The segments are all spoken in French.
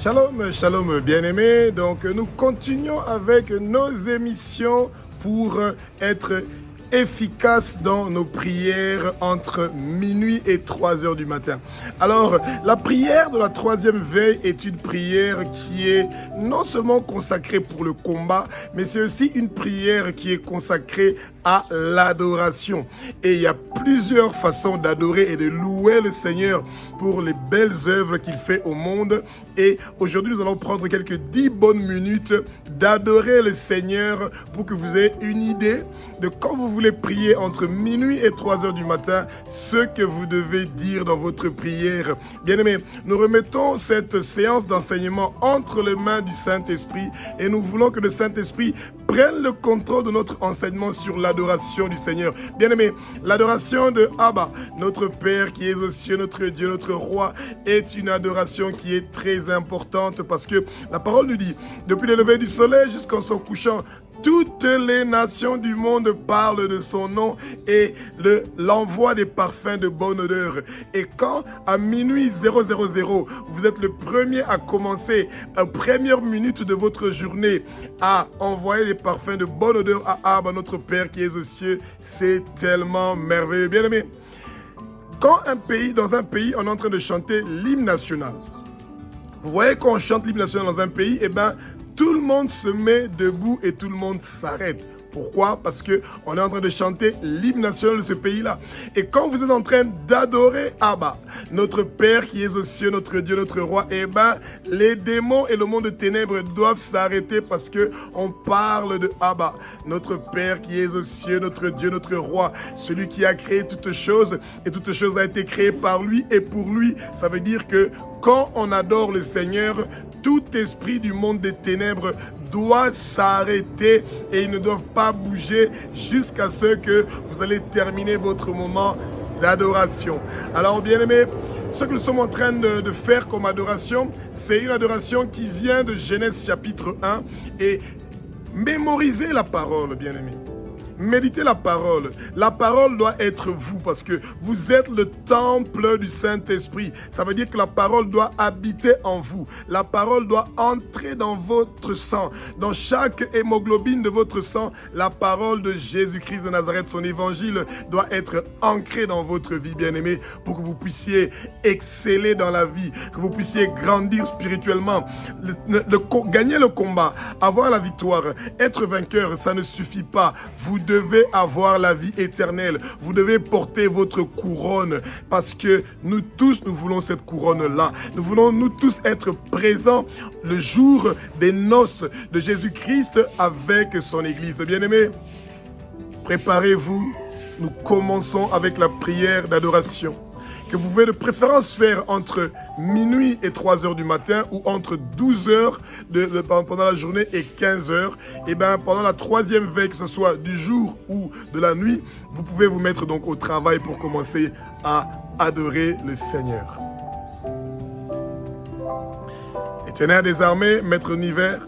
Shalom, shalom bien-aimés. Donc nous continuons avec nos émissions pour être efficaces dans nos prières entre minuit et 3 heures du matin. Alors, la prière de la troisième veille est une prière qui est non seulement consacrée pour le combat, mais c'est aussi une prière qui est consacrée à l'adoration. Et il y a plusieurs façons d'adorer et de louer le Seigneur pour les belles œuvres qu'il fait au monde. Et aujourd'hui, nous allons prendre quelques 10 bonnes minutes d'adorer le Seigneur pour que vous ayez une idée de quand vous voulez prier entre minuit et 3 heures du matin, ce que vous devez dire dans votre prière. Bien-aimés, nous remettons cette séance d'enseignement entre les mains du Saint-Esprit et nous voulons que le Saint-Esprit prenne le contrôle de notre enseignement sur l'adoration du Seigneur. Bien-aimés, l'adoration de Abba, notre Père qui est aux cieux, notre Dieu, notre Roi, est une adoration qui est très importante parce que la parole nous dit, depuis le lever du soleil jusqu'en son couchant, toutes les nations du monde parlent de son nom et l'envoi des parfums de bonne odeur. Et quand à minuit 000, vous êtes le premier à commencer, à première minute de votre journée, à envoyer des parfums de bonne odeur à Abba, notre Père qui est aux cieux, c'est tellement merveilleux. Bien aimé, quand dans un pays, on est en train de chanter l'hymne national, vous voyez quand on chante l'hymne national dans un pays, eh bien, tout le monde se met debout et tout le monde s'arrête. Pourquoi? Parce qu'on est en train de chanter l'hymne national de ce pays-là. Et quand vous êtes en train d'adorer Abba, notre Père qui est aux cieux, notre Dieu, notre Roi, eh bien, les démons et le monde de ténèbres doivent s'arrêter parce qu'on parle de Abba, notre Père qui est aux cieux, notre Dieu, notre Roi, celui qui a créé toutes choses et toutes choses a été créées par lui et pour lui. Ça veut dire que quand on adore le Seigneur, tout esprit du monde des ténèbres doit s'arrêter et ils ne doivent pas bouger jusqu'à ce que vous allez terminer votre moment d'adoration. Alors bien aimés, ce que nous sommes en train de faire comme adoration, c'est une adoration qui vient de Genèse chapitre 1 et mémorisez la parole, bien aimés. Méditez la parole. La parole doit être vous parce que vous êtes le temple du Saint-Esprit. Ça veut dire que la parole doit habiter en vous. La parole doit entrer dans votre sang. Dans chaque hémoglobine de votre sang, la parole de Jésus-Christ de Nazareth, son évangile, doit être ancrée dans votre vie, bien-aimée, pour que vous puissiez exceller dans la vie, que vous puissiez grandir spirituellement, gagner le combat, avoir la victoire, être vainqueur, ça ne suffit pas. Vous devez avoir la vie éternelle. Vous devez porter votre couronne parce que nous tous, nous voulons cette couronne-là. Nous voulons nous tous être présents le jour des noces de Jésus-Christ avec son Église. Bien-aimés, préparez-vous. Nous commençons avec la prière d'adoration que vous pouvez de préférence faire entre minuit et 3 heures du matin ou entre 12 heures pendant la journée et 15 heures. Et bien, pendant la troisième veille, que ce soit du jour ou de la nuit, vous pouvez vous mettre donc au travail pour commencer à adorer le Seigneur. Éternel des armées, Maître univers,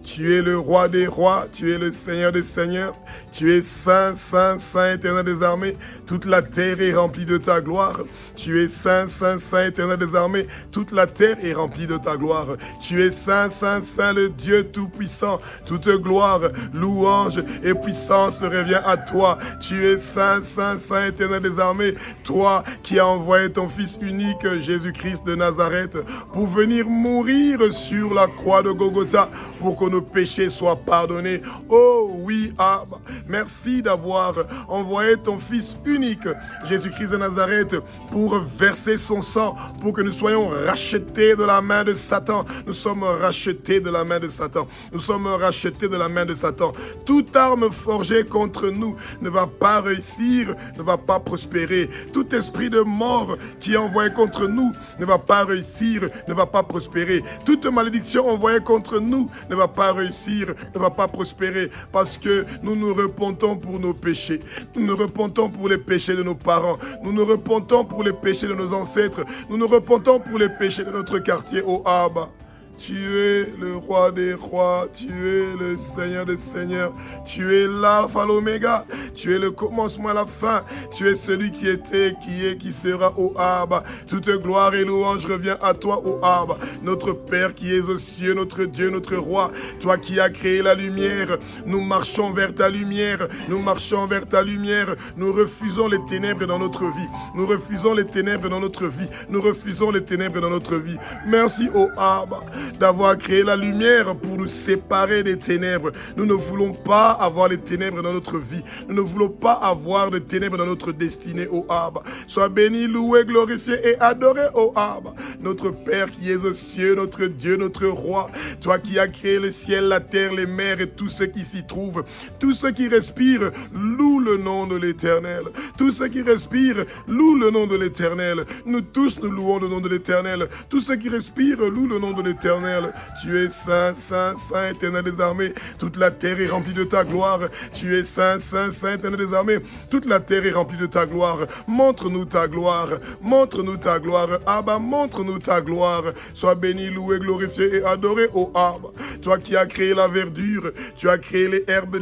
tu es le roi des rois, tu es le Seigneur des seigneurs, tu es saint, saint, saint, éternel des armées. Toute la terre est remplie de ta gloire. Tu es saint, saint, saint, éternel des armées. Toute la terre est remplie de ta gloire. Tu es saint, saint, saint, le Dieu tout-puissant. Toute gloire, louange et puissance revient à toi. Tu es saint, saint, saint, éternel des armées. Toi qui as envoyé ton Fils unique, Jésus-Christ de Nazareth, pour venir mourir sur la croix de Golgotha, pour que nos péchés soient pardonnés. Oh oui, Abba, merci d'avoir envoyé ton Fils unique, Jésus-Christ de Nazareth, pour verser son sang, pour que nous soyons rachetés de la main de Satan. Nous sommes rachetés de la main de Satan. Nous sommes rachetés de la main de Satan. Toute arme forgée contre nous ne va pas réussir, ne va pas prospérer. Tout esprit de mort qui est envoyé contre nous ne va pas réussir, ne va pas prospérer. Toute malédiction envoyée contre nous ne va pas réussir, ne va pas prospérer, parce que nous nous repentons pour nos péchés. Nous nous repentons pour les péchés de nos parents. Nous nous repentons pour les péchés de nos ancêtres. Nous nous repentons pour les péchés de notre quartier, oh Abba. Tu es le roi des rois, tu es le Seigneur des seigneurs, tu es l'alpha, l'oméga, tu es le commencement et la fin, tu es celui qui était, qui est, qui sera, ô Abba. Toute gloire et louange revient à toi, ô Abba, notre Père qui es aux cieux, notre Dieu, notre roi, toi qui as créé la lumière. Nous marchons vers ta lumière, nous marchons vers ta lumière, nous refusons les ténèbres dans notre vie, nous refusons les ténèbres dans notre vie, nous refusons les ténèbres dans notre vie. Merci, ô Abba, d'avoir créé la lumière pour nous séparer des ténèbres. Nous ne voulons pas avoir les ténèbres dans notre vie. Nous ne voulons pas avoir de ténèbres dans notre destinée, ô Abba. Sois béni, loué, glorifié et adoré, ô Abba. Notre Père qui es aux cieux, notre Dieu, notre roi. Toi qui as créé le ciel, la terre, les mers et tout ce qui s'y trouve. Tous ceux qui respirent, louent le nom de l'Éternel. Tous ceux qui respirent, louent le nom de l'Éternel. Nous tous, nous louons le nom de l'Éternel. Tous ceux qui respirent, louent le nom de l'Éternel. Tu es saint, saint, saint, Éternel des armées. Toute la terre est remplie de ta gloire. Tu es saint, saint, saint, Éternel des armées. Toute la terre est remplie de ta gloire. Montre-nous ta gloire. Montre-nous ta gloire. Abba, montre-nous ta gloire. Sois béni, loué, glorifié et adoré, ô Abba. Toi qui as créé la verdure, tu as créé les herbes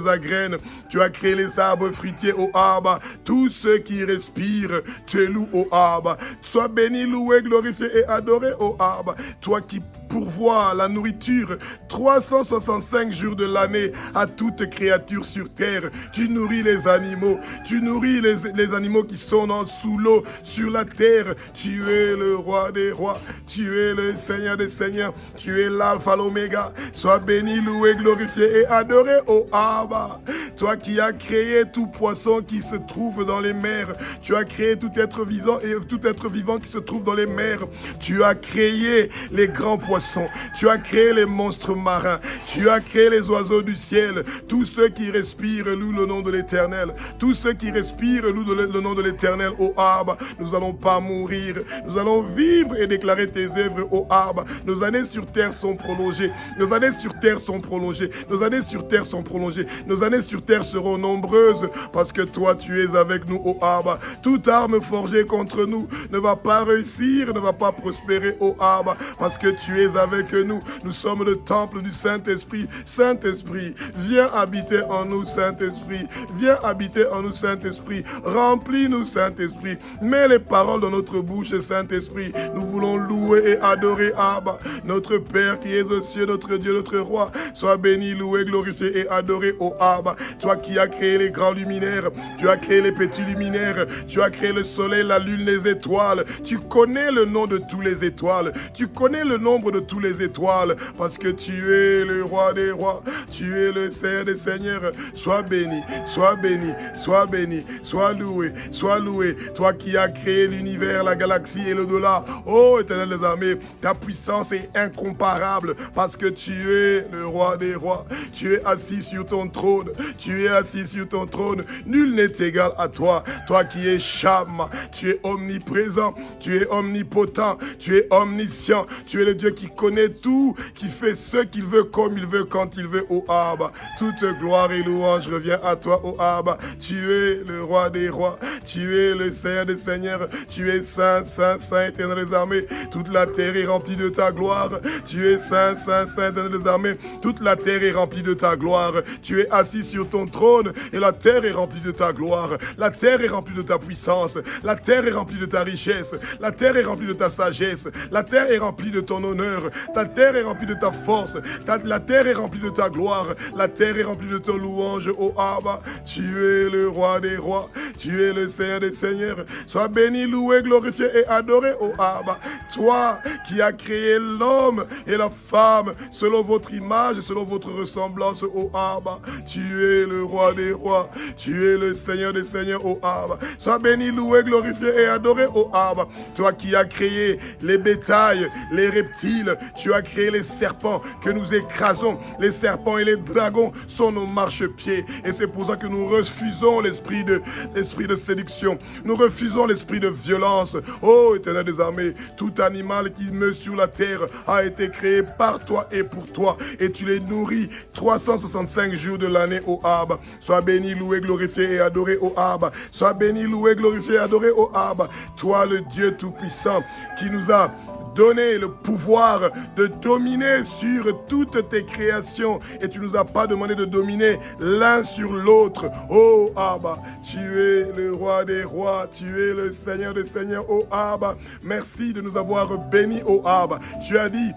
à graines, tu as créé les arbres fruitiers, ô Abba. Tous ceux qui respirent te louent, ô Abba. Sois béni, loué, glorifié et adoré, ô Abba. Toi qui pourvois la nourriture 365 jours de l'année à toute créature sur terre. Tu nourris les animaux, tu nourris les animaux qui sont sous l'eau, sur la terre. Tu es le roi des rois, tu es le Seigneur des seigneurs, tu es l'alpha, l'oméga. Sois béni, loué, glorifié et adoré, ô Abba. Toi qui as créé tout poisson qui se trouve dans les mers, tu as créé tout être vivant et tout être vivant qui se trouve dans les mers. Tu as créé les grands poissons, tu as créé les monstres marins, tu as créé les oiseaux du ciel. Tous ceux qui respirent louent le nom de l'Éternel. Tous ceux qui respirent louent le nom de l'Éternel, ô Abba. Nous n'allons pas mourir, nous allons vivre et déclarer tes œuvres, ô Abba. Nos années sur terre sont prolongées, nos années sur terre sont prolongées, nos années sur terre sont prolongées, nos années sur terre seront nombreuses parce que toi tu es avec nous, ô Abba. Toute arme forgée contre nous ne va pas réussir, ne va pas prospérer, ô Abba, parce que tu es avec nous. Nous sommes le temple du Saint-Esprit. Saint-Esprit, viens habiter en nous, Saint-Esprit. Viens habiter en nous, Saint-Esprit. Remplis-nous, Saint-Esprit. Mets les paroles dans notre bouche, Saint-Esprit. Nous voulons louer et adorer Abba, notre Père qui es aux cieux, notre Dieu, notre roi. Sois béni, loué, glorifié et adoré, ô Abba. Toi qui as créé les grands luminaires, tu as créé les petits luminaires, tu as créé le soleil, la lune, les étoiles. Tu connais le nom de tous les étoiles. Tu connais le nombre de tous les étoiles, parce que tu es le roi des rois, tu es le Seigneur des seigneurs. Sois béni, sois béni, sois béni, sois loué, toi qui as créé l'univers, la galaxie et l'au-delà. Oh Éternel des armées, ta puissance est incomparable, parce que tu es le roi des rois, tu es assis sur ton trône, tu es assis sur ton trône, nul n'est égal à toi, toi qui es Shama, tu es omniprésent, tu es omnipotent, tu es omniscient, tu es le Dieu qui connaît tout, qui fait ce qu'il veut, comme il veut, quand il veut, ô Abba. Toute gloire et louange revient à toi, ô Abba. Tu es le roi des rois, tu es le Seigneur des seigneurs, tu es saint, saint, saint, Éternel des armées. Toute la terre est remplie de ta gloire. Tu es saint, saint, saint, Éternel des armées. Toute la terre est remplie de ta gloire. Tu es assis sur ton trône et la terre est remplie de ta gloire. La terre est remplie de ta puissance. La terre est remplie de ta richesse. La terre est remplie de ta sagesse. La terre est remplie de ton honneur. Ta terre est remplie de ta force. La terre est remplie de ta gloire. La terre est remplie de ton louange, ô Abba. Tu es le roi des rois. Tu es le Seigneur des seigneurs. Sois béni, loué, glorifié et adoré, ô Abba. Toi qui as créé l'homme et la femme selon votre image, selon votre ressemblance, ô Abba. Tu es le roi des rois. Tu es le Seigneur des seigneurs, ô Abba. Sois béni, loué, glorifié et adoré, ô Abba. Toi qui as créé les bétails, les reptiles, tu as créé les serpents que nous écrasons. Les serpents et les dragons sont nos marchepieds. Et c'est pour ça que nous refusons l'esprit de séduction. Nous refusons l'esprit de violence. Oh, Éternel des armées, tout animal qui meurt sur la terre a été créé par toi et pour toi. Et tu les nourris 365 jours de l'année, ô Abba. Sois béni, loué, glorifié et adoré, ô Abba. Sois béni, loué, glorifié et adoré, ô Abba. Toi, le Dieu Tout-Puissant, qui nous a donné le pouvoir de dominer sur toutes tes créations. Et tu nous as pas demandé de dominer l'un sur l'autre. Oh Abba, tu es le roi des rois, tu es le Seigneur des seigneurs. Oh Abba, merci de nous avoir bénis. Oh Abba, tu as dit: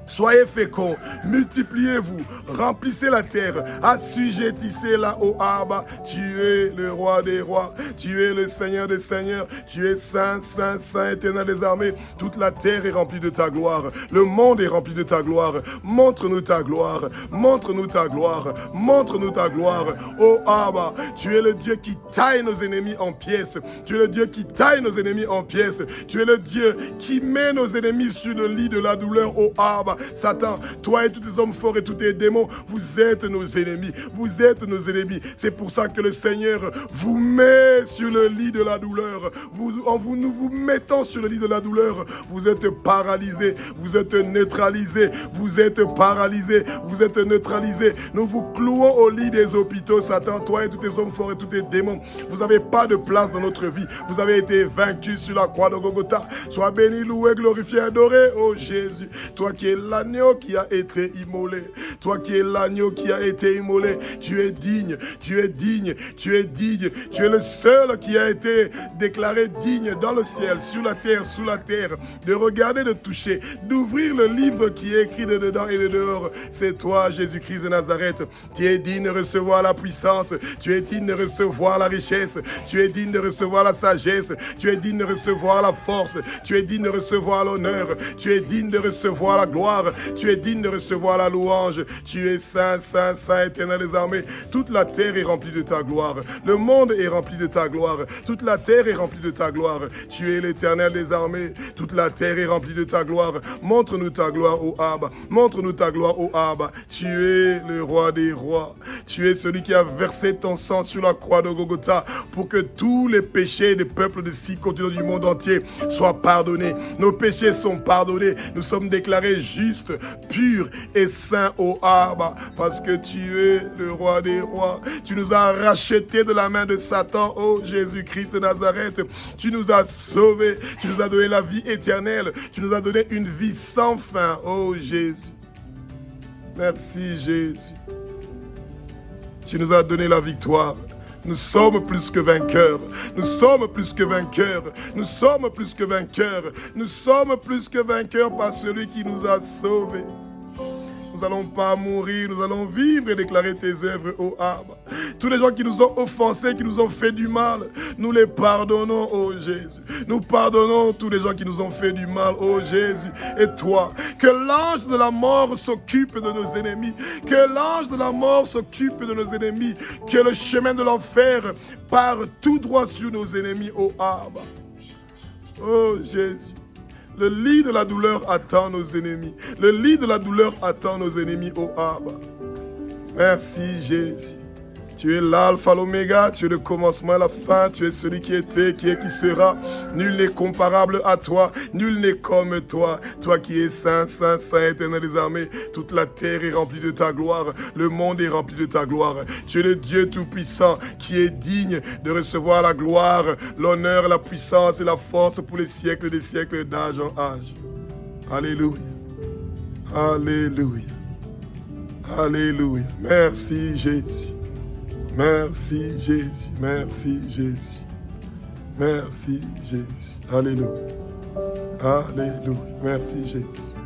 soyez féconds, multipliez-vous, remplissez la terre, assujettissez-la, ô Abba. Tu es le roi des rois, tu es le Seigneur des seigneurs, tu es saint, saint, saint, éternel des armées. Toute la terre est remplie de ta gloire, le monde est rempli de ta gloire. Montre-nous ta gloire, montre-nous ta gloire, montre-nous ta gloire. Ô Abba, tu es le Dieu qui taille nos ennemis en pièces, tu es le Dieu qui taille nos ennemis en pièces, tu es le Dieu qui met nos ennemis sur le lit de la douleur, ô Abba. Satan, toi et tous tes hommes forts et tous tes démons, vous êtes nos ennemis. Vous êtes nos ennemis. C'est pour ça que le Seigneur vous met sur le lit de la douleur. Nous vous mettons sur le lit de la douleur. Vous êtes paralysés. Vous êtes neutralisés. Vous êtes paralysés. Vous êtes neutralisés. Nous vous clouons au lit des hôpitaux, Satan, toi et tous tes hommes forts et tous tes démons. Vous n'avez pas de place dans notre vie. Vous avez été vaincus sur la croix de Golgotha. Sois béni, loué, glorifié, adoré, ô Jésus. Toi qui es l'agneau qui a été immolé. Toi qui es l'agneau qui a été immolé. Tu es digne, tu es digne, tu es digne. Tu es le seul qui a été déclaré digne dans le ciel, sur la terre, sous la terre. De regarder, de toucher, d'ouvrir le livre qui est écrit de dedans et de dehors. C'est toi, Jésus-Christ de Nazareth. Tu es digne de recevoir la puissance. Tu es digne de recevoir la richesse. Tu es digne de recevoir la sagesse. Tu es digne de recevoir la force. Tu es digne de recevoir l'honneur. Tu es digne de recevoir la gloire. Tu es digne de recevoir la louange. Tu es saint, saint, saint, éternel des armées. Toute la terre est remplie de ta gloire. Le monde est rempli de ta gloire. Toute la terre est remplie de ta gloire. Tu es l'éternel des armées. Toute la terre est remplie de ta gloire. Montre-nous ta gloire, ô Abba. Montre-nous ta gloire, ô Abba. Tu es le roi des rois. Tu es celui qui a versé ton sang sur la croix de Golgotha pour que tous les péchés des peuples de 6 continents du monde entier soient pardonnés. Nos péchés sont pardonnés. Nous sommes déclarés juste, pur et saint, ô Abba, parce que tu es le roi des rois. Tu nous as rachetés de la main de Satan, ô Jésus-Christ de Nazareth. Tu nous as sauvés, tu nous as donné la vie éternelle, tu nous as donné une vie sans fin, ô Jésus. Merci Jésus. Tu nous as donné la victoire. Nous sommes plus que vainqueurs. Nous sommes plus que vainqueurs. Nous sommes plus que vainqueurs. Nous sommes plus que vainqueurs par celui qui nous a sauvés. Nous n'allons pas mourir, nous allons vivre et déclarer tes œuvres, ô Abba. Tous les gens qui nous ont offensés, qui nous ont fait du mal, nous les pardonnons, ô Jésus. Nous pardonnons tous les gens qui nous ont fait du mal, ô Jésus. Et toi, que l'ange de la mort s'occupe de nos ennemis, que l'ange de la mort s'occupe de nos ennemis, que le chemin de l'enfer part tout droit sur nos ennemis, ô Abba. Ô Jésus. Le lit de la douleur attend nos ennemis. Le lit de la douleur attend nos ennemis, ô Abba. Merci Jésus. Tu es l'alpha, l'oméga, tu es le commencement et la fin, tu es celui qui était, qui est, qui sera. Nul n'est comparable à toi, nul n'est comme toi. Toi qui es saint, saint, saint, éternel des armées. Toute la terre est remplie de ta gloire, le monde est rempli de ta gloire. Tu es le Dieu tout-puissant qui est digne de recevoir la gloire, l'honneur, la puissance et la force pour les siècles des siècles, d'âge en âge. Alléluia. Alléluia. Alléluia. Merci Jésus. Merci Jésus, merci Jésus, merci Jésus. Alléluia, alléluia, merci Jésus.